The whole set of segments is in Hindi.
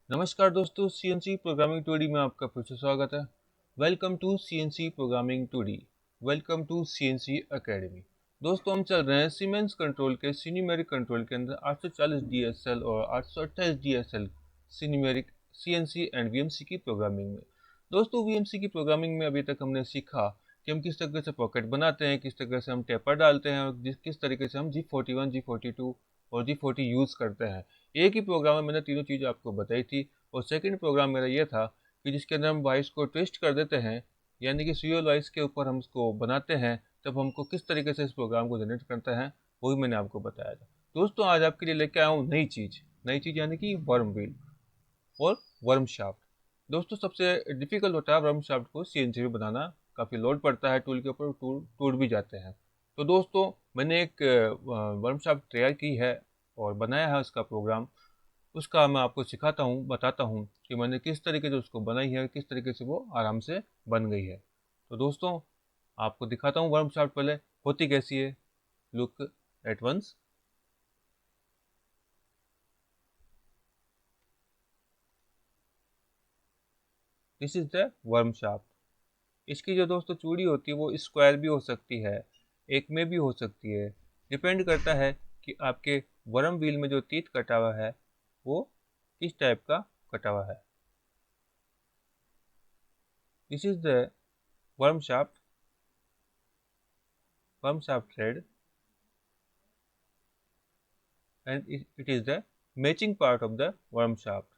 नमस्कार दोस्तों, CNC प्रोग्रामिंग 2D में आपका फिर से स्वागत है। Welcome to CNC programming 2D। Welcome to CNC academy. दोस्तों, हम चल रहे हैं सीमेंस कंट्रोल के सिन्यूमेरिक कंट्रोल के अंदर 840 DSL और 828 DSL सिन्यूमेरिक CNC एंड VMC की प्रोग्रामिंग में। दोस्तों, VMC की प्रोग्रामिंग में अभी तक हमने सीखा कि हम किस तरह से पॉकेट बनाते हैं, किस तरह से हम टेपर डालते हैं और किस तरीके से हम G41, G42 और G40 यूज़ करते हैं। एक ही प्रोग्राम में मैंने तीनों चीज़ें आपको बताई थी। और सेकंड प्रोग्राम मेरा ये था कि जिसके अंदर हम वॉइस को ट्विस्ट कर देते हैं, यानी कि सीरियल वॉइस के ऊपर हम इसको बनाते हैं, तब हमको किस तरीके से इस प्रोग्राम को जनरेट करता है, वही मैंने आपको बताया था। दोस्तों, आज आपके लिए लेके आया हूँ नई चीज़ यानी कि वर्म व्हील और वर्म शाफ्ट। दोस्तों, सबसे डिफिकल्ट होता है वर्म शाफ्ट को CNC में बनाना। काफ़ी लोड पड़ता है टूल के ऊपर, टूल टूट भी जाते हैं। तो दोस्तों, मैंने एक वर्म शाफ्ट तैयार की है और बनाया है उसका प्रोग्राम। उसका मैं आपको सिखाता हूँ, बताता हूँ कि मैंने किस तरीके से उसको बनाई है, किस तरीके से वो आराम से बन गई है। तो दोस्तों, आपको दिखाता हूँ वर्म शाफ्ट पहले होती कैसी है। Look at once. This is the worm shaft. इसकी जो दोस्तों चूड़ी होती है वो स्क्वायर भी हो सकती है, एक में भी हो सकती है। डिपेंड करता है कि आपके वर्म व्हील में जो टीथ कटा हुआ है वो किस टाइप का कटा हुआ है। This is the worm shaft, worm shaft thread, and it is the matching part of the worm shaft.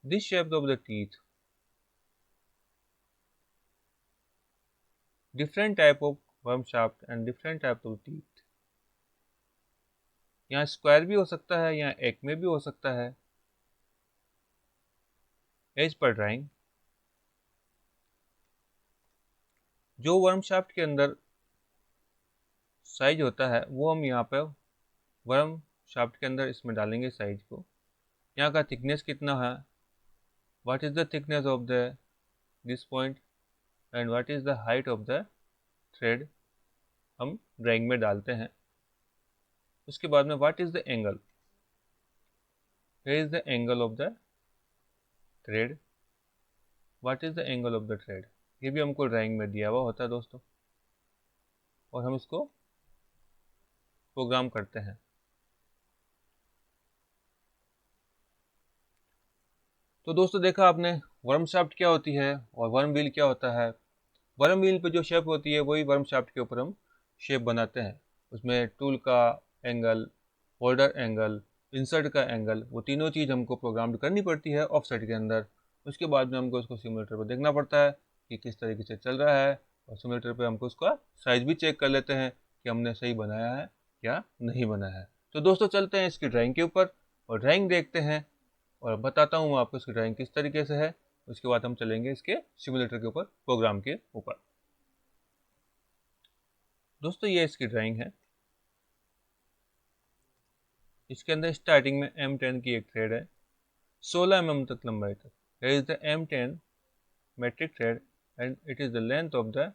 This shape of the teeth, different type of worm shaft and different type of teeth. यहाँ स्क्वायर भी हो सकता है, यहाँ एक में भी हो सकता है। एज पर ड्राइंग, जो वर्म शाफ्ट के अंदर साइज होता है वो हम यहाँ पर वर्म शाफ्ट के अंदर इसमें डालेंगे साइज को। यहाँ का थिकनेस कितना है, what is the thickness of the this point and what is the height of the thread, हम ड्राइंग में डालते हैं। उसके बाद में what is the angle, here is the angle of the thread, what is the angle of the thread, ये भी हमको ड्राइंग में दिया हुआ होता है दोस्तों, और हम इसको प्रोग्राम करते हैं। तो दोस्तों, देखा आपने वर्म शाफ्ट क्या होती है और वर्म व्हील क्या होता है। वर्म व्हील पे जो शेप होती है वही वर्म शाफ्ट के ऊपर हम शेप बनाते हैं। उसमें टूल का एंगल, होल्डर एंगल, इंसर्ट का एंगल, वो तीनों चीज़ हमको प्रोग्राम करनी पड़ती है ऑफसेट के अंदर। उसके बाद में हमको उसको सिमुलेटर पर देखना पड़ता है कि किस तरीके से चल रहा है, और सिमुलेटर पे हमको उसका साइज भी चेक कर लेते हैं कि हमने सही बनाया है या नहीं बनाया है। तो दोस्तों, चलते हैं इसकी ड्राइंग के ऊपर और ड्राइंग देखते हैं और बताता हूँ मैं आपको इसकी ड्राइंग किस तरीके से है। उसके बाद हम चलेंगे इसके सिमुलेटर के ऊपर, प्रोग्राम के ऊपर। दोस्तों, ये इसकी ड्राइंग है। इसके अंदर स्टार्टिंग में M10 की एक थ्रेड है, 16 mm तक लंबाई तक। Here is the M10 metric thread and it is the length of the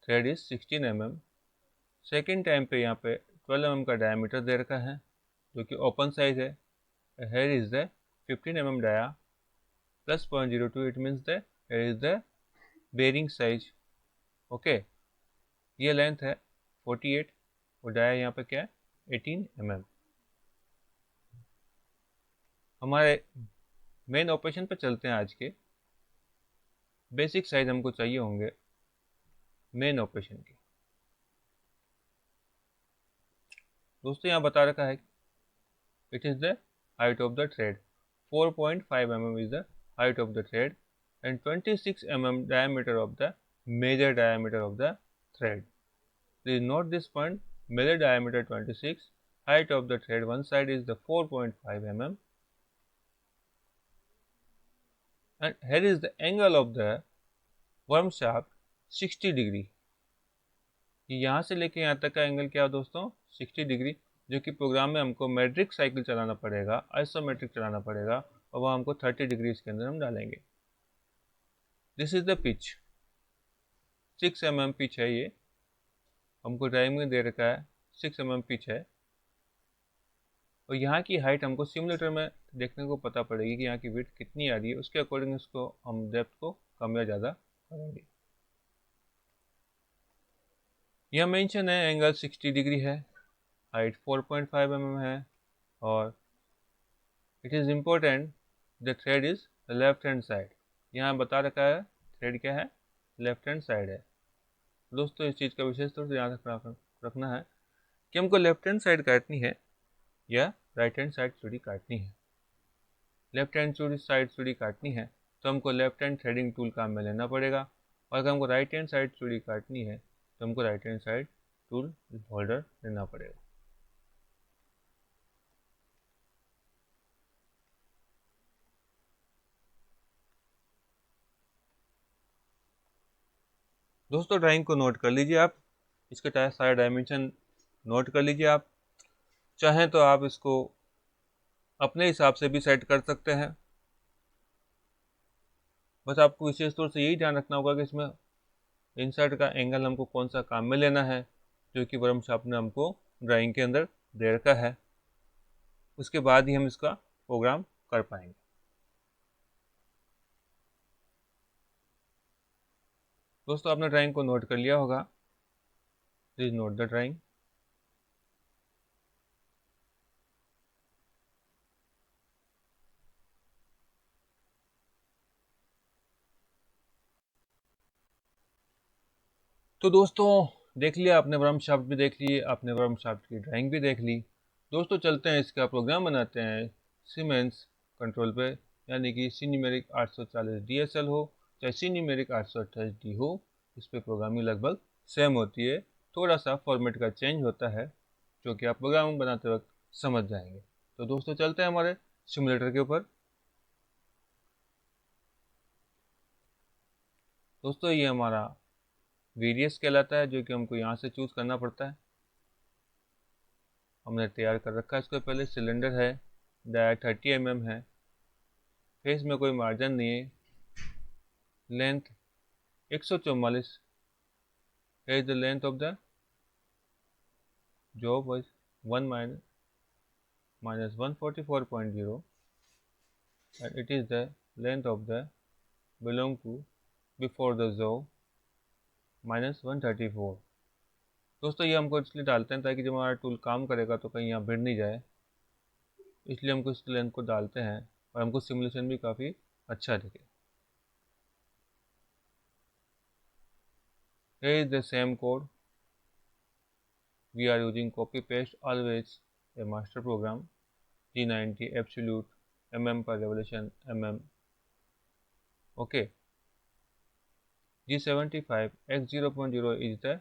thread is 16 mm। Second time पे यहाँ पे 12 mm का डायमीटर दे रखा है जो कि ओपन साइज है। Here is the 15 mm dia plus 0.02, it means that here is the bearing size। Okay, ये लेंथ है 48 और डाया यहाँ पे क्या है 18 mm। हमारे मेन ऑपरेशन पे चलते हैं। आज के बेसिक साइज हमको चाहिए होंगे मेन ऑपरेशन के। दोस्तों, यहाँ बता रखा है it is the height of the thread, 4.5 mm is the height of the thread and 26 mm diameter of the major diameter of the thread। Please note this point, major diameter 26, height of the thread one side is the 4.5 mm and here is the angle of the worm shaft 60 degree. यहाँ से लेके यहाँ तक का एंगल क्या है दोस्तों, 60 डिग्री, जो कि प्रोग्राम में हमको मेट्रिक साइकिल चलाना पड़ेगा, आइसोमेट्रिक चलाना पड़ेगा, और वह हमको 30 डिग्री इसके अंदर हम डालेंगे। This is the pitch, 6 mm pitch है ये। हमको ड्राइंग में दे रखा है 6 mm पिच है, और यहाँ की हाइट हमको सिमुलेटर में देखने को पता पड़ेगी कि यहाँ की विड्थ कितनी आ रही है, उसके अकॉर्डिंग इसको हम डेप्थ को कम या ज़्यादा करेंगे। यह मेंशन है एंगल 60 डिग्री है, हाइट 4.5 mm है, और it is important the thread is left hand side. यहाँ बता रखा है थ्रेड क्या है, लेफ्ट हैंड साइड है। दोस्तों इस चीज़ का विशेष तौर से ध्यान रखना है कि हमको लेफ्ट हैंड साइड काटनी है या राइट हैंड साइड चूड़ी काटनी है। लेफ्ट हैंड साइड चूड़ी काटनी है तो हमको लेफ्ट हैंड थ्रेडिंग टूल काम में लेना पड़ेगा, और अगर हमको राइट हैंड साइड चूड़ी काटनी है तो हमको right hand side tool holder लेना पड़ेगा। दोस्तों ड्राइंग को नोट कर लीजिए आप, इसके सारे डायमेंशन नोट कर लीजिए आप। चाहें तो आप इसको अपने हिसाब से भी सेट कर सकते हैं, बस आपको विशेष तौर से यही ध्यान रखना होगा कि इसमें इंसर्ट का एंगल हमको कौन सा काम में लेना है, जो कि वर्कशॉप ने हमको ड्राइंग के अंदर दे रखा है। उसके बाद ही हम इसका प्रोग्राम कर पाएंगे। दोस्तों आपने ड्राइंग को नोट कर लिया होगा, प्लीज नोट द ड्राइंग। तो दोस्तों देख लिया आपने, वर्म शाफ्ट भी देख लिए, आपने वर्म शाफ्ट की ड्राइंग भी देख ली। दोस्तों चलते हैं इसका प्रोग्राम बनाते हैं सीमेंस कंट्रोल पे, यानी कि सीन्यूमेरिक 840 DSL हो चाहे सीन्यूमेरिक 828D हो, इस पर प्रोग्रामिंग लगभग सेम होती है। थोड़ा सा फॉर्मेट का चेंज होता है जो कि आप प्रोग्राम बनाते वक्त समझ जाएंगे। तो दोस्तों चलते हैं हमारे सिमुलेटर के ऊपर। दोस्तों ये हमारा वेरियस कहलाता है, जो कि हमको यहाँ से चूज़ करना पड़ता है। हमने तैयार कर रखा है इसको पहले। सिलेंडर है, डाया 30 mm है, फेस में कोई मार्जिन नहीं है, लेंथ 144 है, the length of the job was 1 minus 144.0 and it is the length of the belong to before the job minus 134। दोस्तों ये हमको इसलिए डालते हैं ताकि जब हमारा टूल काम करेगा तो कहीं यहाँ भिड़ नहीं जाए, इसलिए हमको इस लेंथ को डालते हैं और हमको सिमुलेशन भी काफ़ी अच्छा दिखे। Here is the same code. We are using copy paste always, a master program G90 absolute mm per revolution mm. Okay, G75 x 0.0 is the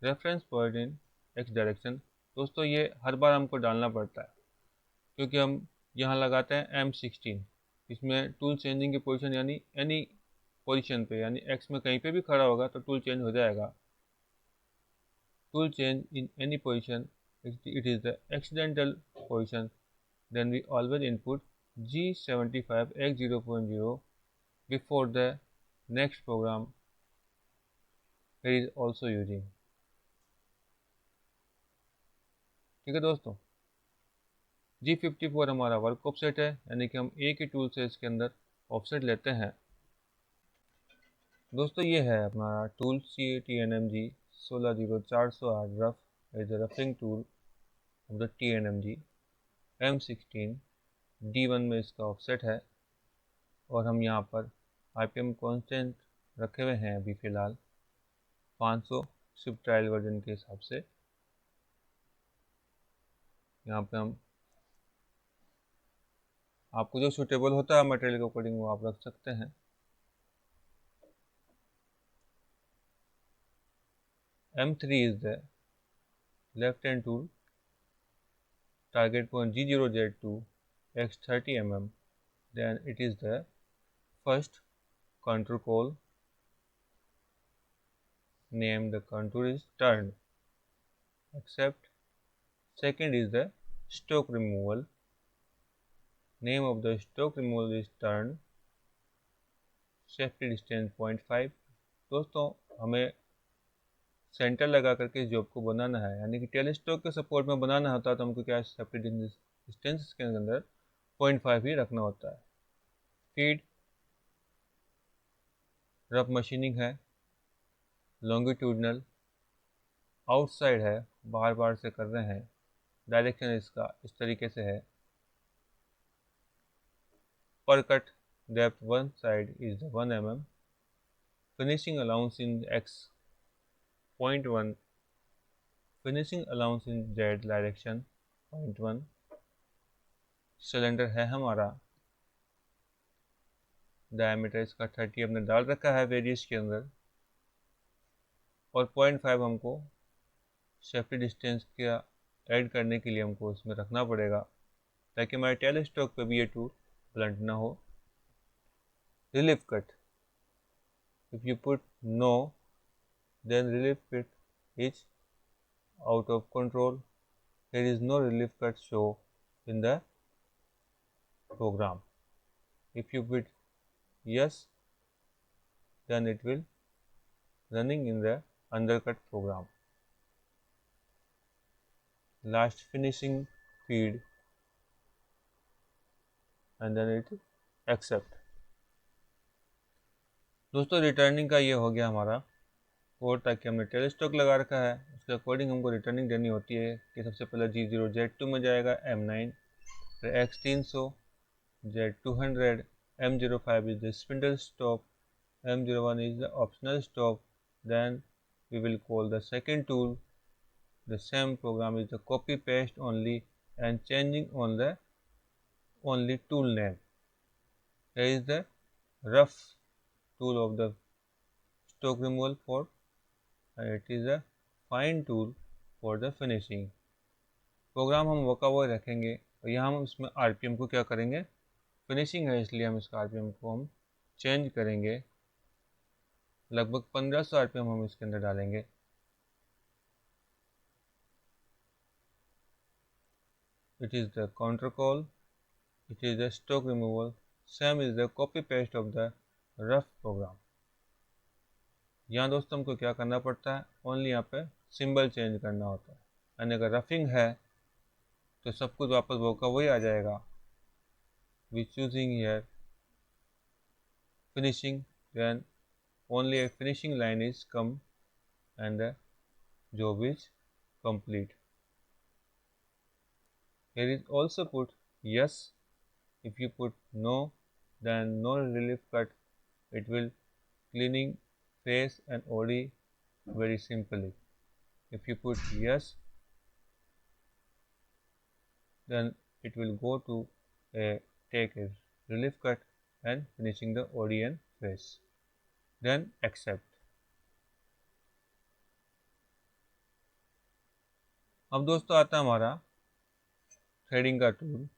reference point in x direction। दोस्तों ये हर बार हमको डालना पड़ता है क्योंकि हम यहाँ लगाते हैं M16। इसमें टूल चेंजिंग की पोजीशन यानी एनी पोजीशन पे, यानी x में कहीं पे भी खड़ा होगा तो टूल चेंज हो जाएगा। Tool change in any position, it is the accidental position, then we always input G75 x 0.0 before the next program it is also using। ठीक है दोस्तों, G54 हमारा वर्क ऑफसेट है, यानी कि हम एक ही टूल से इसके अंदर ऑफसेट लेते हैं। दोस्तों ये है अपना tool CATNMG 160408 rough, is the roughing tool of the TNMG M16 D1 में इसका ऑफसेट है, और हम यहाँ पर RPM कांस्टेंट रखे हुए हैं अभी फ़िलहाल 500 स्विफ्ट ट्रायल वर्जन के हिसाब से। यहाँ पे हम आपको जो सूटेबल होता है मटेरियल के अकॉर्डिंग वो आप रख सकते हैं। M3 is the left hand tool, target point G0Z2 x 30 mm, then it is the first contour call, name the contour is turned, accept। Second is the stroke removal, name of the stroke removal is turned, safety distance 0.5। दोस्तों हमें सेंटर लगा करके इस जॉब को बनाना है, यानी कि टेल स्टॉक के सपोर्ट में बनाना होता है तो हमको क्या सेफ्टी डिस्टेंस के अंदर 0.5 ही रखना होता है। फीड रफ मशीनिंग है, लॉन्गिट्यूडनल आउटसाइड है, बाहर बाहर से कर रहे हैं, डायरेक्शन इसका इस तरीके से है। पर cut depth one side is 1 mm, finishing allowance in x 0.1, finishing allowance in z direction 0.1, cylinder है हमारा, डायमीटर इसका 30 हमने डाल रखा है वेरियस के अंदर, और 0.5 हमको सेफ्टी डिस्टेंस का ऐड करने के लिए हमको इसमें रखना पड़ेगा ताकि हमारे टेल स्टॉक पे भी ये टूल ब्लंट ना हो। Relief cut, if you put no then relief kit is out of control. There is no relief cut show in the program. If you put yes, then it will running in the undercut program. Last finishing feed and then it accept. दोस्तों रिटर्निंग का ये हो गया हमारा कोड, ताकि हमने टेल स्टॉक लगा रखा है उसके अकॉर्डिंग हमको रिटर्निंग देनी होती है कि सबसे पहले G0 Z2 में जाएगा M9, फिर X300 Z200, M05 is the spindle stop, M01 is the optional stop. Then we will call the second tool. The same program is the copy paste only and changing on the only tool name. Here is the rough tool of the stock removal for, and it is a fine tool for the finishing. Program हम वो का वो रखेंगे और यहाँ हम इसमें RPM को क्या करेंगे, फिनिशिंग है इसलिए हम इसका RPM को हम चेंज करेंगे, लगभग 1500 RPM हम इसके अंदर डालेंगे। It is the counter call, it is the stock removal, same is the copy paste of the rough program. यहाँ दोस्तों हमको क्या करना पड़ता है, ओनली यहाँ पे सिंबल चेंज करना होता है, यानी अगर रफिंग है तो सब कुछ वापस वो का वही आ जाएगा। We choosing here finishing, then only a finishing line is come and the job is complete. Here is also put yes. If you put no, then no relief cut, it will cleaning face and OD very simply. If you put yes, then it will go to take a relief cut and finishing the OD and face. Then accept. अब दोस्तों आता है हमारा थ्रेडिंग का tool.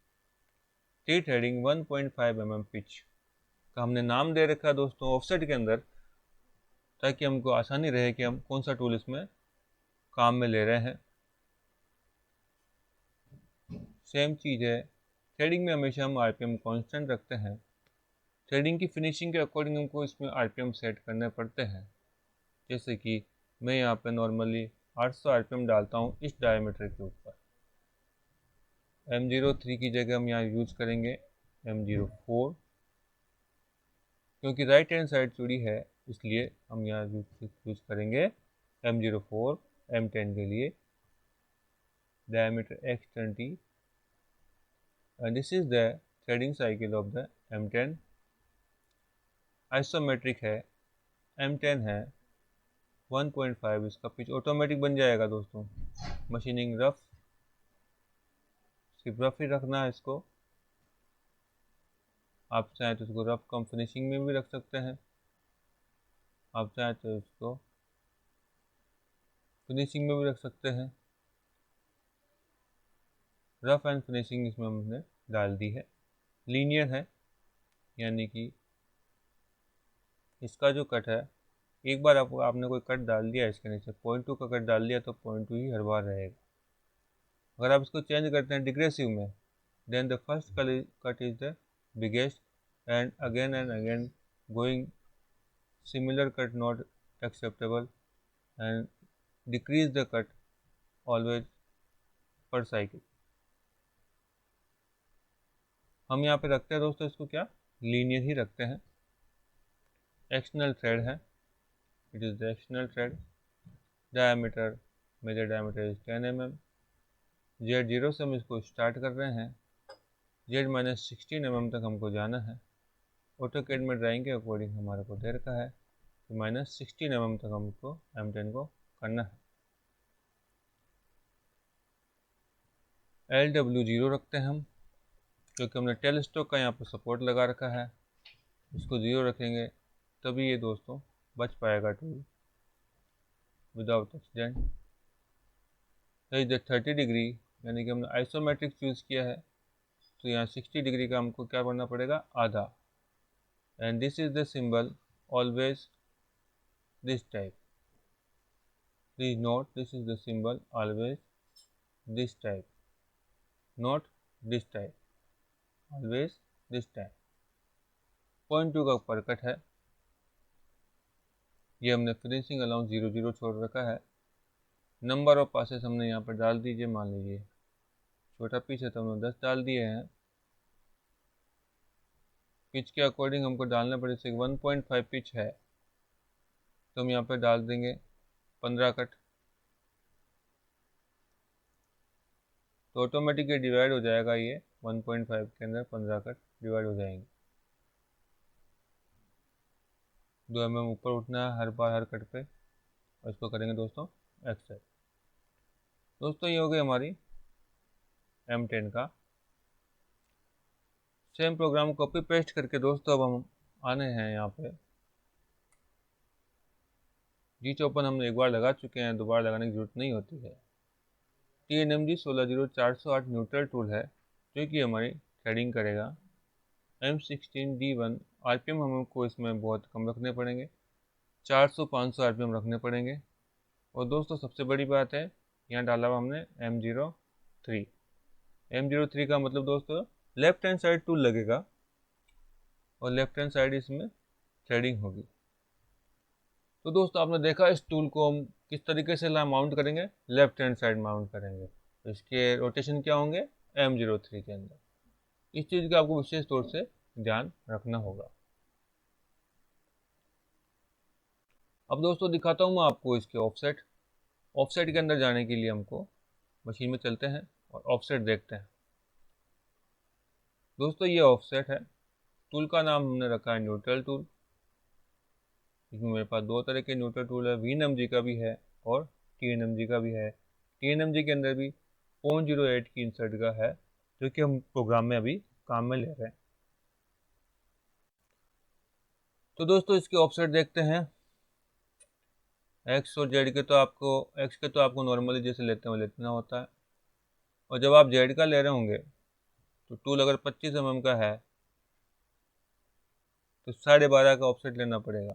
T threading 1.5 mm pitch का हमने नाम दे रखा है दोस्तों ऑफसेट के अंदर, ताकि हमको आसानी रहे कि हम कौन सा टूल इसमें काम में ले रहे हैं। सेम चीज़ है, थ्रेडिंग में हमेशा हम RPM कांस्टेंट रखते हैं। थ्रेडिंग की फिनिशिंग के अकॉर्डिंग हमको इसमें RPM सेट करने पड़ते हैं। जैसे कि मैं यहाँ पे नॉर्मली 800 RPM डालता हूँ इस डायमीटर के ऊपर। M03 की जगह हम यहाँ यूज करेंगे M04, क्योंकि राइट हैंड साइड चूड़ी है इसलिए हम यहाँ यूज करेंगे M04 M10 के लिए। Diameter X20 and this is the threading cycle of the M10. Isometric है, M10 है, 1.5 इसका पिच ऑटोमेटिक बन जाएगा दोस्तों। मशीनिंग रफ, सिर्फ रफ ही रखना है इसको। आप चाहें तो इसको रफ कम फिनिशिंग में भी रख सकते हैं, आप चाहें तो इसको फिनिशिंग में भी रख सकते हैं। रफ एंड फिनिशिंग इसमें हमने डाल दी है। लीनियर है, यानी कि इसका जो कट है, एक बार आपने कोई कट डाल दिया इसके नीचे 0.2 का कट डाल दिया तो 0.2 ही हर बार रहेगा। अगर आप इसको चेंज करते हैं डिग्रेसिव में, then the first cut is the biggest and again going similar cut not acceptable and decrease the cut always per cycle. हम यहाँ पे रखते हैं दोस्तों इसको क्या, लीनियर ही रखते हैं। एक्सटर्नल थ्रेड है, it is the external thread. Diameter, major diameter is 10 mm। Z0 से हम इसको स्टार्ट कर रहे हैं, Z-16 mm तक हमको जाना है। ऑटोकैड में ड्राइंग के अकॉर्डिंग हमारे को दे रखा है कि -16 mm तक हमको M10 को करना है। LW0 रखते हैं हम, क्योंकि हमने टेल स्टॉक का यहाँ पर सपोर्ट लगा रखा है। इसको 0 रखेंगे तभी ये दोस्तों बच पाएगा टूल विदाउट एक्सीडेंट। इधर 30 डिग्री यानी कि हमने आइसोमेट्रिक चूज़ किया है, तो यहाँ 60 डिग्री का हमको क्या करना पड़ेगा, आधा। And this is the symbol always this type. Please note, this is the symbol always this type, not this type, always this type. 0.2 का ऊपर कट है, ये हमने फिनिशिंग अलाउंस 0 छोड़ रखा है। नंबर ऑफ पासेस हमने यहाँ पर डाल दीजिए, मान लीजिए छोटा पीस है तो हमने 10 डाल दिए हैं। पिच के अकॉर्डिंग हमको डालना पड़े, जैसे 1.5 पिच है तो हम यहाँ पर डाल देंगे 15 कट, तो ऑटोमेटिकली डिवाइड हो जाएगा। ये 1.5 के अंदर 15 कट डिवाइड हो जाएंगे। 2 mm ऊपर उठना है हर बार हर कट पे, और इसको करेंगे दोस्तों एक्सरसाइज। दोस्तों ये हो गई हमारी M10 का। सेम प्रोग्राम कॉपी पेस्ट करके दोस्तों अब हम आने हैं यहाँ पे। G54 हमने एक बार लगा चुके हैं, दोबारा लगाने की जरूरत नहीं होती है। TNMG 160408 न्यूट्रल टूल है जो कि हमारी थ्रेडिंग करेगा। M16D1 RPM हमको इसमें बहुत कम रखने पड़ेंगे, 400-500 RPM रखने पड़ेंगे। और दोस्तों सबसे बड़ी बात है, यहाँ डाला हुआ हमने M03। M03 का मतलब दोस्तों लेफ्ट हैंड साइड टूल लगेगा और लेफ्ट हैंड साइड इसमें थ्रेडिंग होगी। तो दोस्तों आपने देखा इस टूल को हम किस तरीके से माउंट करेंगे, लेफ्ट हैंड साइड माउंट करेंगे। तो इसके रोटेशन क्या होंगे M03 के अंदर। इस चीज़ का आपको विशेष तौर से ध्यान रखना होगा। अब दोस्तों दिखाता हूँ मैं आपको इसके ऑफसेट। ऑफसेट के अंदर जाने के लिए हमको मशीन में चलते हैं और ऑफसेट देखते हैं। दोस्तों ये ऑफसेट है, टूल का नाम हमने रखा है न्यूट्रल टूल। इसमें मेरे पास दो तरह के न्यूट्रल टूल है, VNMG का भी है और TNMG का भी है। TNMG के अंदर भी 0.08 की इंसर्ट का है, जो कि हम प्रोग्राम में अभी काम में ले रहे हैं। तो दोस्तों इसके ऑफसेट देखते हैं। एक्स और जेड के तो आपको, एक्स के तो आपको नॉर्मली जैसे लेते हैं लेना होता है, और जब आप जेड का ले रहे होंगे तो टूल अगर 25 mm का है तो 12.5 का ऑफसेट लेना पड़ेगा।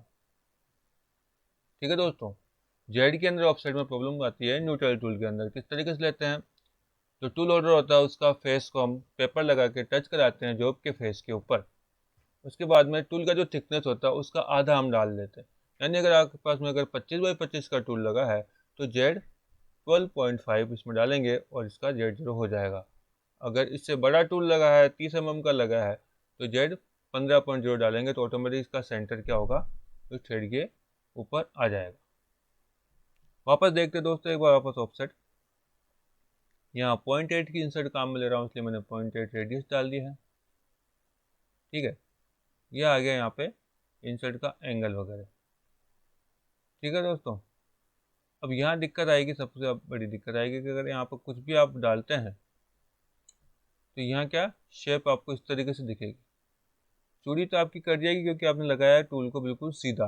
ठीक है दोस्तों, जेड के अंदर ऑफसेट में प्रॉब्लम आती है न्यूट्रल टूल के अंदर। किस तरीके से लेते हैं, जो टूल ऑर्डर होता है उसका फेस को हम पेपर लगा के टच कराते हैं जॉब के फेस के ऊपर। उसके बाद में टूल का जो थिकनेस होता है उसका आधा हम डाल देते हैं। यानी अगर आपके पास में अगर 25x25 का टूल लगा है तो जेड 12.5 इसमें डालेंगे और इसका Z0 हो जाएगा। अगर इससे बड़ा टूल लगा है, 30 mm का लगा है, तो जेड 15.0 डालेंगे तो ऑटोमेटिक इसका सेंटर क्या होगा, तो थ्रेड के ऊपर आ जाएगा। वापस देखते दोस्तों एक बार वापस ऑफसेट। यहाँ 0.8 की इंसर्ट काम में ले रहा हूँ, इसलिए मैंने 0.8 रेडियस डाल दिया है। ठीक है, यह आ गया यहाँ पे इंसर्ट का एंगल वगैरह। ठीक है दोस्तों, अब यहाँ दिक्कत आएगी, सबसे बड़ी दिक्कत आएगी कि अगर यहाँ पर कुछ भी आप डालते हैं तो यहाँ क्या शेप आपको इस तरीके से दिखेगी। चूड़ी तो आपकी कट जाएगी क्योंकि आपने लगाया है टूल को बिल्कुल सीधा।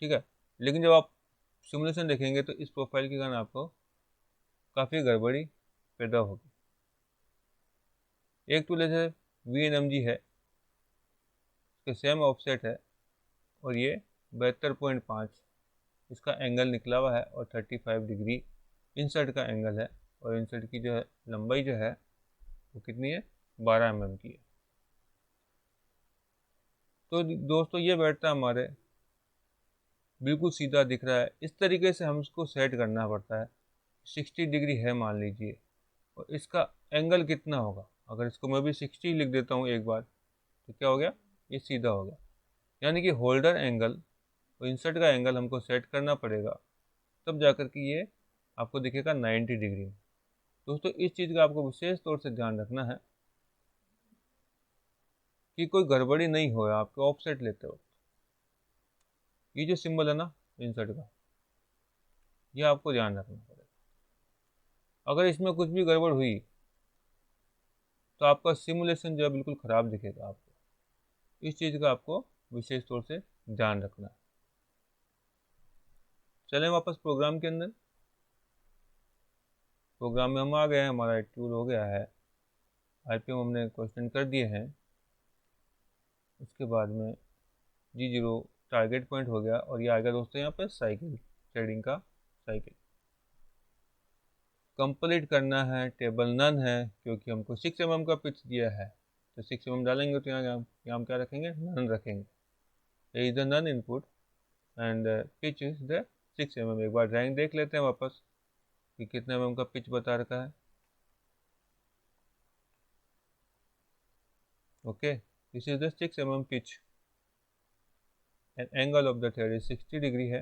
ठीक है, लेकिन जब आप सिमुलेशन देखेंगे तो इस प्रोफाइल के कारण आपको काफ़ी गड़बड़ी पैदा होगी। एक टूल ऐसे VNMG है, इसके सेम ऑफसेट है और ये 72.5 इसका एंगल निकला हुआ है और 35 डिग्री इंसर्ट का एंगल है, और इंसर्ट की जो है लंबाई जो है वो कितनी है, 12 mm की है। तो दोस्तों ये बैठता है हमारे बिल्कुल सीधा दिख रहा है, इस तरीके से हम इसको सेट करना पड़ता है। 60 डिग्री है मान लीजिए, और इसका एंगल कितना होगा, अगर इसको मैं भी 60 लिख देता हूँ एक बार, तो क्या हो गया, ये सीधा हो गया। यानी कि होल्डर एंगल और इंसर्ट का एंगल हमको सेट करना पड़ेगा, तब जाकर के ये आपको दिखेगा 90 डिग्री में। दोस्तों इस चीज़ का आपको विशेष तौर से ध्यान रखना है कि कोई गड़बड़ी नहीं हो आपके ऑफसेट लेते वक्त। ये जो सिंबल है ना इंसर्ट का, ये आपको ध्यान रखना पड़ेगा। अगर इसमें कुछ भी गड़बड़ हुई तो आपका सिमुलेशन जो है बिल्कुल ख़राब दिखेगा आपको। इस चीज़ का आपको विशेष तौर से ध्यान रखना है। चलें वापस प्रोग्राम के अंदर। प्रोग्राम में हम आ गए हैं, हमारा ट्यूल हो गया है, आरपीएम हमने क्वेश्चन कर दिए हैं। उसके बाद में G0 टारगेट पॉइंट हो गया, और ये आ गया दोस्तों यहाँ पे साइकिल, ट्रेडिंग का साइकिल। कंप्लीट करना है, टेबल नन है, क्योंकि हमको 6 mm का पिच दिया है, तो 6 mm डालेंगे तो यहाँ हम क्या रखेंगे, नन रखेंगे। Is the none input and pitch is the 6 mm। एक बार ड्राइंग देख लेते हैं वापस कि कितने mm का पिच बता रखा है। Okay, this is the 6 mm pitch and angle of the thread is 60 degree है,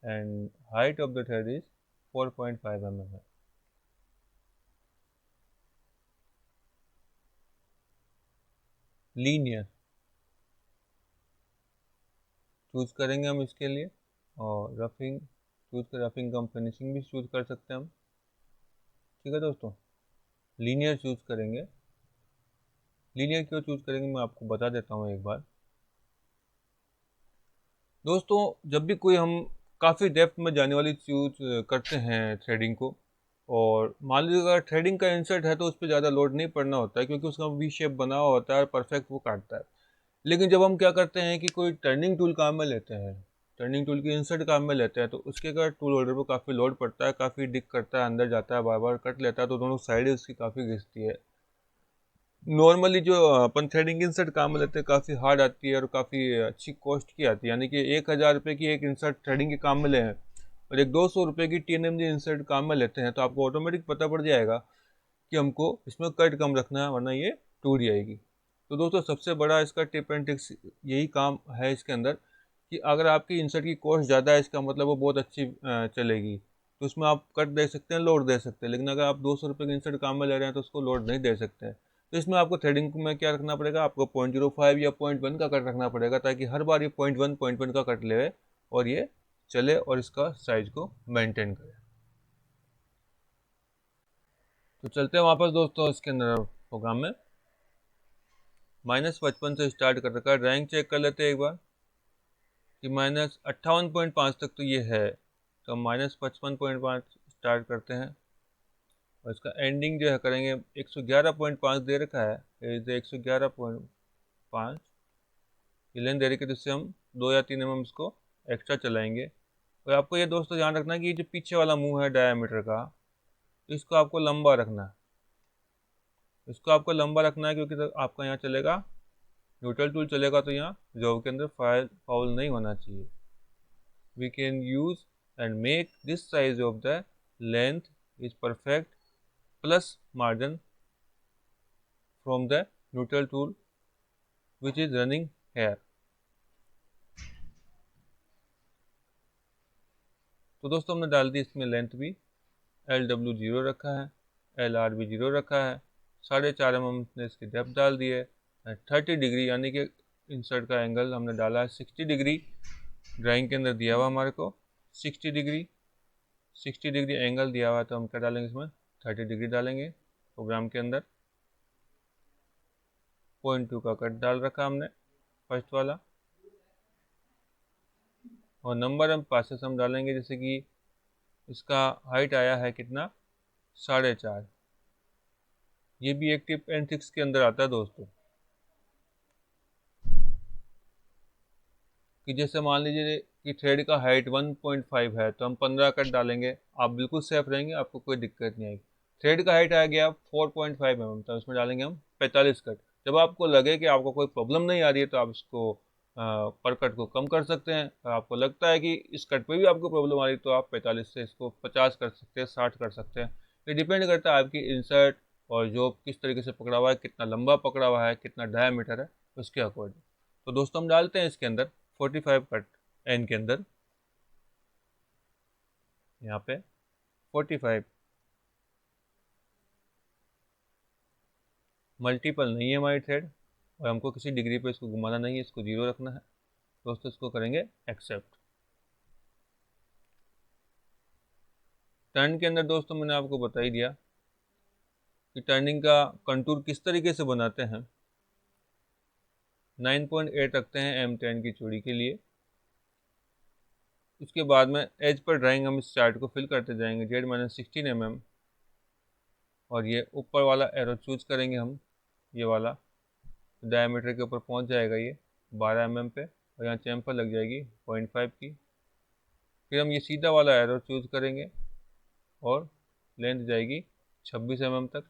and height of the thread is 4.5 mm है। लीनियर चूज करेंगे हम इसके लिए, और रफिंग चूज कर, रफिंग कम फिनिशिंग भी चूज कर सकते हैं हम। ठीक है दोस्तों, लीनियर चूज करेंगे। लीनियर क्यों चूज करेंगे मैं आपको बता देता हूँ एक बार। दोस्तों जब भी कोई हम काफ़ी डेप्थ में जाने वाली चूज करते हैं थ्रेडिंग को, और मान लीजिए अगर थ्रेडिंग का इंसर्ट है तो उस पर ज़्यादा लोड नहीं पड़ना होता है, क्योंकि उसका वी शेप बना हुआ होता है और परफेक्ट वो काटता है। लेकिन जब हम क्या करते हैं कि कोई टर्निंग टूल काम में लेते हैं, टर्निंग टूल की इंसर्ट काम में लेते हैं, तो उसके अगर टूल होल्डर पर काफ़ी लोड पड़ता है, काफ़ी डिक करता है, अंदर जाता है, बार बार कट लेता है, तो दोनों साइड उसकी काफ़ी घिसती है। नॉर्मली जो अपन थ्रेडिंग इंसर्ट काम में लेते हैं काफ़ी हार्ड आती है और काफ़ी अच्छी कॉस्ट की आती है। यानी कि 1000 रुपये की एक इंसर्ट थ्रेडिंग के काम में ले हैं, और एक 200 रुपये की TNMG इंसर्ट काम में लेते हैं, तो आपको ऑटोमेटिक पता पड़ जाएगा कि हमको इसमें कट कम रखना है, वरना ये टूट जाएगी। तो दोस्तों सबसे बड़ा इसका टिप एंड ट्रिक्स यही काम है इसके अंदर, कि अगर आपकी इंसर्ट की कॉस्ट ज़्यादा है, इसका मतलब वो बहुत अच्छी चलेगी, तो उसमें आप कट दे सकते हैं, लोड दे सकते हैं। लेकिन अगर आप 200 रुपये की इंसर्ट काम में ले रहे हैं तो उसको लोड नहीं दे सकते हैं। तो इसमें आपको थ्रेडिंग में क्या रखना पड़ेगा, आपको 0.05 या 0.1 का कट रखना पड़ेगा, ताकि हर बार ये 0.1 का कट ले और ये चले और इसका साइज को मेंटेन करे। तो चलते हैं वापस दोस्तों इसके अंदर प्रोग्राम में। -55 से स्टार्ट कर रखा है, रैंक चेक कर लेते हैं एक बार कि -58.5 तक तो ये है, तो हम -55.5 स्टार्ट करते हैं, और इसका एंडिंग जो है करेंगे 111.5 दे रखा है, इज 111.5 ये लेन दे रही है, जिससे हम 2 या 3 mm इसको एक्स्ट्रा चलाएंगे। और आपको ये दोस्तों ध्यान रखना है कि ये जो पीछे वाला मुंह है डायामीटर का, इसको आपको लंबा रखना है, इसको आपको लंबा रखना है, क्योंकि आपका यहाँ चलेगा न्यूट्रल टूल चलेगा, तो यहाँ जॉब के अंदर फाउल नहीं होना चाहिए। We can use and make this size of the length is perfect plus margin from the neutral tool which is running here. तो दोस्तों हमने डाल दी इसमें लेंथ भी, LW 0 रखा है, LR भी 0 रखा है, 4.5 mm ने इसकी डेप्थ डाल दी है, 30 डिग्री यानी कि इंसर्ट का एंगल हमने डाला है 60 डिग्री। ड्राइंग के अंदर दिया हुआ हमारे को 60 डिग्री, 60 डिग्री एंगल दिया हुआ है, तो हम क्या डालेंगे इसमें 30 डिग्री डालेंगे। प्रोग्राम के अंदर 0.2 का कट डाल रखा हमने फर्स्ट वाला, और नंबर हम पासेस हम डालेंगे, जैसे कि इसका हाइट आया है कितना 4.5। ये भी एक टिप एंड ट्रिक्स के अंदर आता है दोस्तों, कि जैसे मान लीजिए कि थ्रेड का हाइट 1.5 है, तो हम 15 कट डालेंगे, आप बिल्कुल सेफ रहेंगे, आपको कोई दिक्कत नहीं आएगी। थ्रेड का हाइट आ गया 4.5 mm, तो उसमें डालेंगे हम 45 कट। जब आपको लगे कि आपको कोई प्रॉब्लम नहीं आ रही है, तो आप इसको पर कट को कम कर सकते हैं। आपको लगता है कि इस कट पे भी आपको प्रॉब्लम आ रही तो आप 45 से इसको 50 कर सकते हैं, 60 कर सकते हैं। ये डिपेंड करता है आपकी इंसर्ट और जो किस तरीके से पकड़ा हुआ है, कितना लंबा पकड़ा हुआ है, कितना डायमीटर है, उसके अकॉर्डिंग। तो दोस्तों हम डालते हैं इसके अंदर 45 कट एन के अंदर, यहाँ पे 45 मल्टीपल नहीं है हमारी थ्रेड और हमको किसी डिग्री पे इसको घुमाना नहीं है, इसको 0 रखना है। दोस्तों इसको करेंगे एक्सेप्ट। टर्न के अंदर दोस्तों मैंने आपको बता ही दिया कि टर्निंग का कंटूर किस तरीके से बनाते हैं। 9.8 रखते हैं M10 की चूड़ी के लिए। उसके बाद में एज पर ड्राइंग हम इस चार्ट को फिल करते जाएंगे Z-16 mm, और ये ऊपर वाला एरो चूज करेंगे हम, ये वाला डायमीटर के ऊपर पहुंच जाएगा ये 12 mm पे, और यहाँ चैम्पर लग जाएगी 0.5 की। फिर हम ये सीधा वाला एरो चूज करेंगे और लेंथ जाएगी 26 mm तक।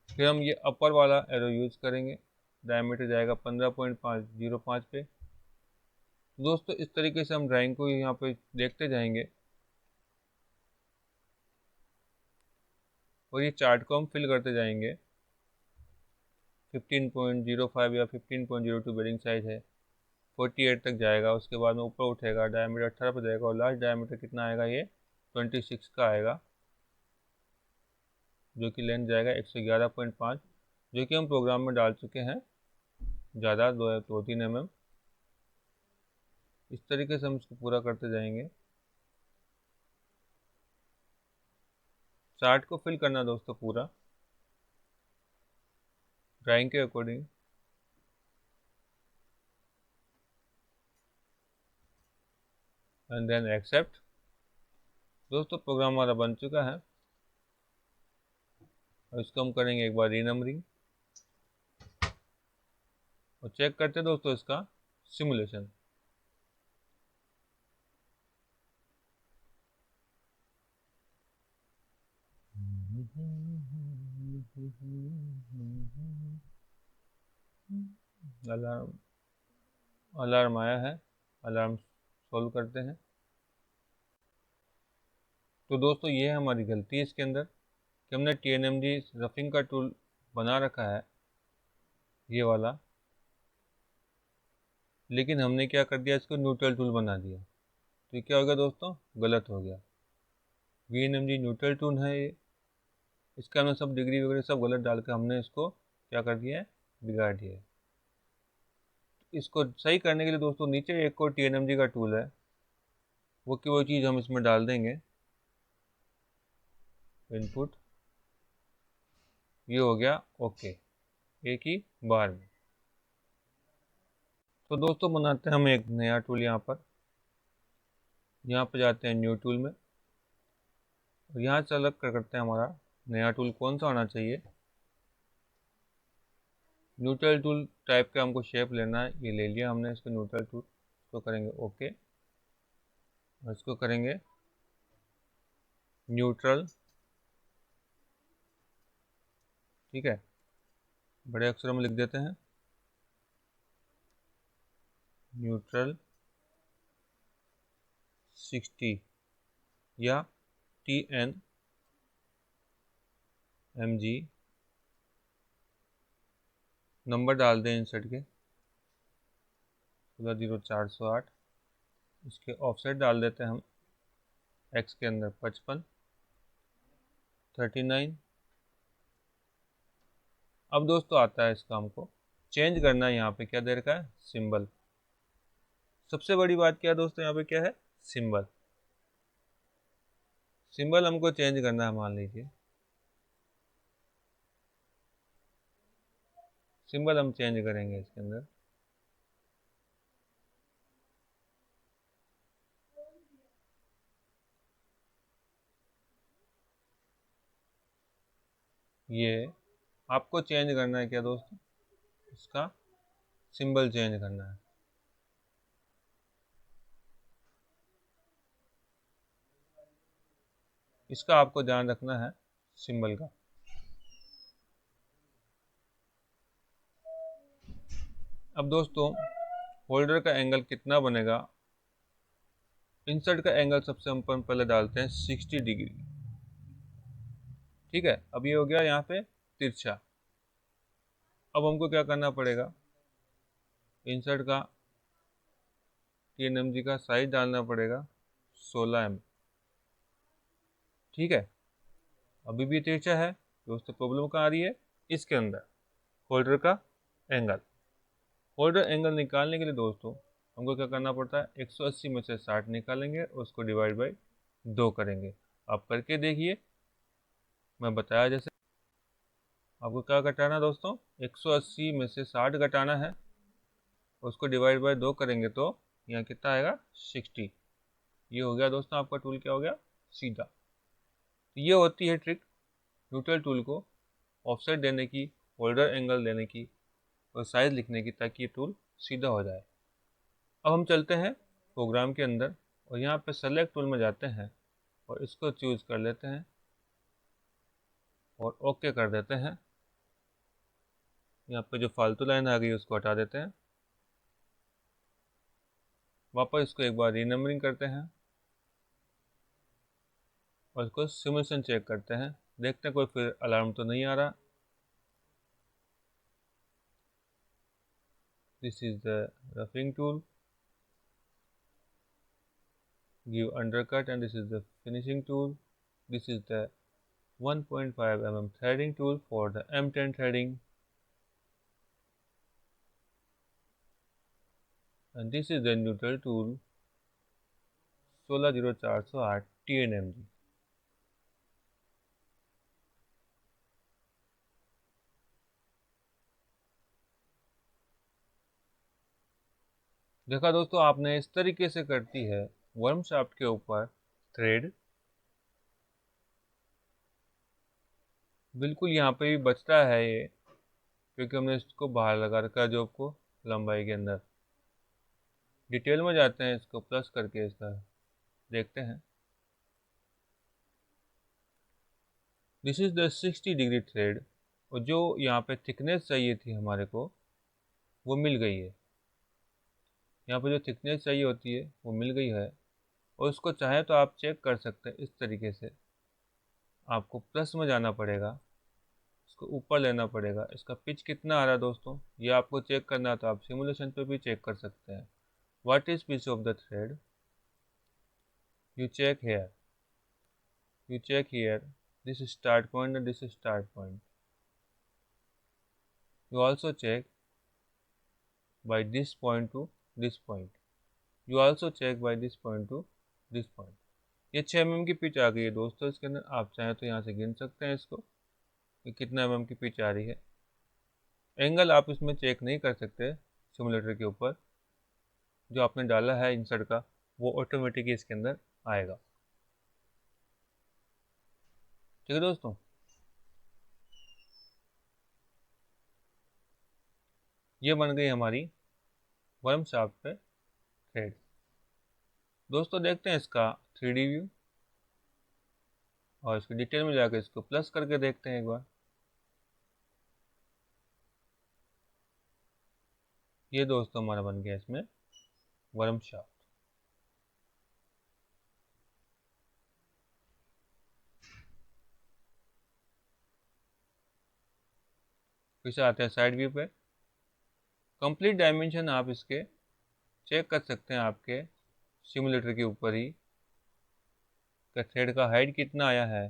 फिर हम ये अपर वाला एरो यूज करेंगे, डायमीटर जाएगा 15.505 पे। दोस्तों इस तरीके से हम ड्राइंग को यहाँ पे देखते जाएंगे और ये चार्ट को हम फिल करते जाएंगे। 15.05 या 15.02 बेरिंग साइज है, 48 तक जाएगा। उसके बाद में ऊपर उठेगा, डायमीटर 18 पर जाएगा और लास्ट डायमीटर कितना आएगा, ये 26 का आएगा, जो कि लेंथ जाएगा 111.5, जो कि हम प्रोग्राम में डाल चुके हैं ज़्यादा 2-3 mm। इस तरीके से हम इसको पूरा करते जाएंगे। चार्ट को फिल करना दोस्तों पूरा ड्राइंग के अकॉर्डिंग। And then accept. दोस्तों प्रोग्राम हमारा बन चुका है और इसको हम करेंगे एक बार रीनंबरिंग और चेक करते हैं दोस्तों इसका सिमुलेशन। अलार्म अलार्म आया है, अलार्म सोल्व करते हैं। तो दोस्तों ये है हमारी गलती है इसके अंदर कि हमने TNMG रफिंग का टूल बना रखा है ये वाला, लेकिन हमने क्या कर दिया, इसको न्यूट्रल टूल बना दिया। तो ये क्या हो गया दोस्तों, गलत हो गया। VNMG न्यूट्रल टूल है ये, इसका हमने सब डिग्री वगैरह सब गलत डाल के हमने इसको क्या कर दिया है, बिगाड़ दिया है। इसको सही करने के लिए दोस्तों नीचे एक और TNMG का टूल है, वो की वो चीज़ हम इसमें डाल देंगे। इनपुट ये हो गया ओके, एक ही बार में। तो दोस्तों बनाते हैं हम एक नया टूल। यहाँ पर जाते हैं न्यू टूल में और यहाँ से अलग करते हैं हमारा नया टूल कौन सा होना चाहिए। न्यूट्रल टूल टाइप का हमको शेप लेना है, ये ले लिया हमने इसको न्यूट्रल टूल। इसको करेंगे ओके और इसको करेंगे न्यूट्रल, ठीक है, बड़े अक्षरों में लिख देते हैं न्यूट्रल 60 या TNMG। नंबर डाल दें इंसर्ट के 160408। इसके ऑफसेट डाल देते हैं हम एक्स के अंदर 55 39। अब दोस्तों आता है इसका हमको चेंज करना है। यहाँ पे क्या दे रखा है, सिंबल। सबसे बड़ी बात क्या है दोस्तों, यहाँ पे क्या है, सिंबल। सिंबल हमको चेंज करना है। मान लीजिए सिंबल हम चेंज करेंगे इसके अंदर। ये आपको चेंज करना है क्या दोस्तों, इसका सिंबल चेंज करना है। इसका आपको ध्यान रखना है सिंबल का। अब दोस्तों होल्डर का एंगल कितना बनेगा। इंसर्ट का एंगल सबसे अपन पहले डालते हैं 60 डिग्री। ठीक है, अब ये हो गया यहाँ पे तिरछा। अब हमको क्या करना पड़ेगा, इंसर्ट का TNMG का साइज डालना पड़ेगा 16 mm। ठीक है, अभी भी तिरछा है दोस्तों। प्रॉब्लम कहाँ आ रही है, इसके अंदर होल्डर का एंगल। होल्डर एंगल निकालने के लिए दोस्तों हमको क्या करना पड़ता है, 180 में से 60 निकालेंगे, उसको डिवाइड बाई 2 करेंगे। आप करके देखिए, मैं बताया जैसे। आपको क्या घटाना दोस्तों, 180 में से 60 घटाना है, उसको डिवाइड बाई 2 करेंगे तो यहाँ कितना आएगा, 60। ये हो गया दोस्तों, आपका टूल क्या हो गया, सीधा। तो ये होती है ट्रिक न्यूट्रल टूल को ऑफसेट देने की, होल्डर एंगल देने की और साइज लिखने की, ताकि ये टूल सीधा हो जाए। अब हम चलते हैं प्रोग्राम के अंदर और यहाँ पे सेलेक्ट टूल में जाते हैं और इसको चूज़ कर लेते हैं और ओके कर देते हैं। यहाँ पे जो फालतू लाइन आ गई उसको हटा देते हैं। वापस इसको एक बार रीनंबरिंग करते हैं और इसको सिमुलेशन चेक करते हैं, देखते हैं कोई फिर अलार्म तो नहीं आ रहा। This is the roughing tool, give undercut, and this is the finishing tool. This is the 1.5 mm threading tool for the M10 threading, and this is the neutral tool 16048 TNMG। देखा दोस्तों, आपने इस तरीके से करती है वर्म शाफ्ट के ऊपर थ्रेड। बिल्कुल यहाँ पे भी बचता है ये, क्योंकि हमने इसको बाहर लगा रखा है जॉब को लंबाई के अंदर। डिटेल में जाते हैं, इसको प्लस करके इसका देखते हैं। This is the 60 degree thread, और जो यहाँ पे थिकनेस चाहिए थी हमारे को वो मिल गई है। यहाँ पे जो थिकनेस चाहिए होती है वो मिल गई है, और उसको चाहे तो आप चेक कर सकते हैं इस तरीके से। आपको प्लस में जाना पड़ेगा, इसको ऊपर लेना पड़ेगा। इसका पिच कितना आ रहा है दोस्तों, ये आपको चेक करना है तो आप सिमुलेशन पे भी चेक कर सकते हैं। What is pitch of the thread, you check here, you check here, this is start point and this is start point. You also check by this point to this point. You also check by this point to this point. ये 6 mm की पिच आ गई है दोस्तों इसके अंदर। आप चाहें तो यहाँ से गिन सकते हैं इसको कि कितना mm की पिच आ रही है। एंगल आप इसमें चेक नहीं कर सकते सिमुलेटर के ऊपर, जो आपने डाला है इंसर्ट का वो ऑटोमेटिक इसके अंदर आएगा। ठीक है दोस्तों, ये बन गई हमारी वर्म शाफ्ट पे थ्रेड। दोस्तों देखते हैं इसका 3D व्यू, और इसकी डिटेल में जाकर इसको प्लस करके देखते हैं एक बार। ये दोस्तों हमारा बन गया इसमें वर्म शाफ्ट। फिर से आते हैं साइड व्यू पे। कंप्लीट डायमेंशन आप इसके चेक कर सकते हैं आपके सिमुलेटर के ऊपर ही, कि थ्रेड का हाइट कितना आया है,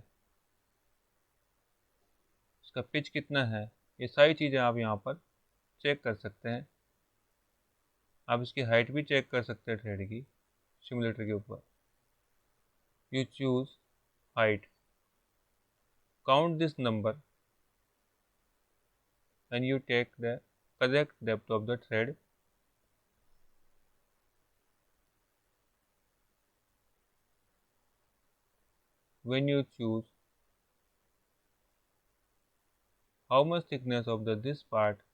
इसका पिच कितना है। ये सारी चीज़ें आप यहाँ पर चेक कर सकते हैं। आप इसकी हाइट भी चेक कर सकते हैं थ्रेड की सिमुलेटर के ऊपर। You choose height, count this number and you take the correct depth of the thread. When you choose how much thickness of the this part,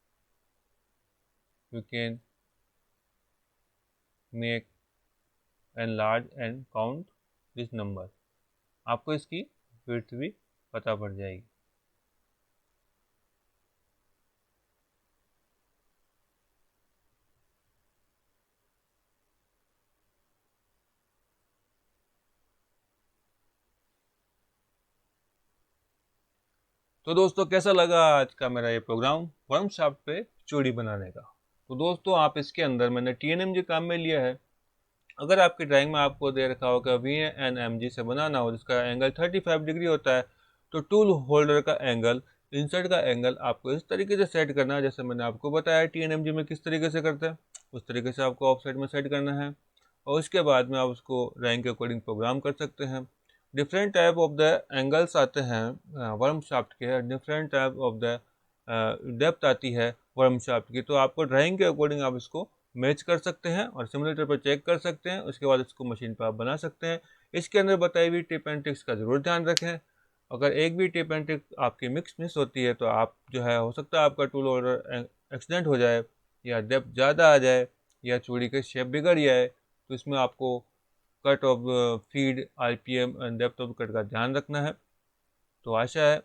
you can make enlarge and count this number. आपको इसकी width भी पता पड़ जाएगी। तो दोस्तों कैसा लगा आज का मेरा ये प्रोग्राम वर्म शाफ्ट पे चूड़ी बनाने का। तो दोस्तों आप इसके अंदर मैंने TNMG काम में लिया है। अगर आपकी ड्राइंग में आपको दे रखा हो कि VNMG से बनाना हो जिसका एंगल 35 डिग्री होता है, तो टूल होल्डर का एंगल, इंसर्ट का एंगल आपको इस तरीके से सेट करना है जैसे मैंने आपको बताया TNMG में किस तरीके से करते हैं, उस तरीके से आपको ऑफसेट में सेट करना है। और उसके बाद में आप उसको ड्राइंग के अकॉर्डिंग प्रोग्राम कर सकते हैं। Different type of the angles आते हैं वर्म शाफ्ट के, different type of the depth आती है वर्म शाफ्ट की। तो आपको ड्राइंग के अकॉर्डिंग आप इसको मैच कर सकते हैं और सिमुलेटर पर चेक कर सकते हैं। उसके बाद इसको मशीन पर आप बना सकते हैं। इसके अंदर बताई हुई टिप एंड ट्रिक्स का ज़रूर ध्यान रखें। अगर एक भी टिप एंड ट्रिक आपकी मिस होती है तो आप जो है हो सकता है आपका टूल होल्डर एक्सीडेंट हो जाए, या डेप्थ ज़्यादा आ जाए, या चूड़ी की शेप बिगड़ जाए। तो इसमें आपको cut off feed, RPM and depth of cut का ध्यान रखना है। तो आशा है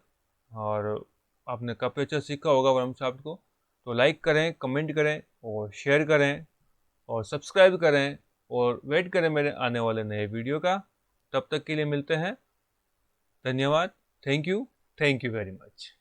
और आपने काफ़ी अच्छा सीखा होगा वर्म शाफ्ट को। तो लाइक करें, कमेंट करें और शेयर करें और सब्सक्राइब करें और वेट करें मेरे आने वाले नए वीडियो का। तब तक के लिए मिलते हैं। धन्यवाद। Thank you very much.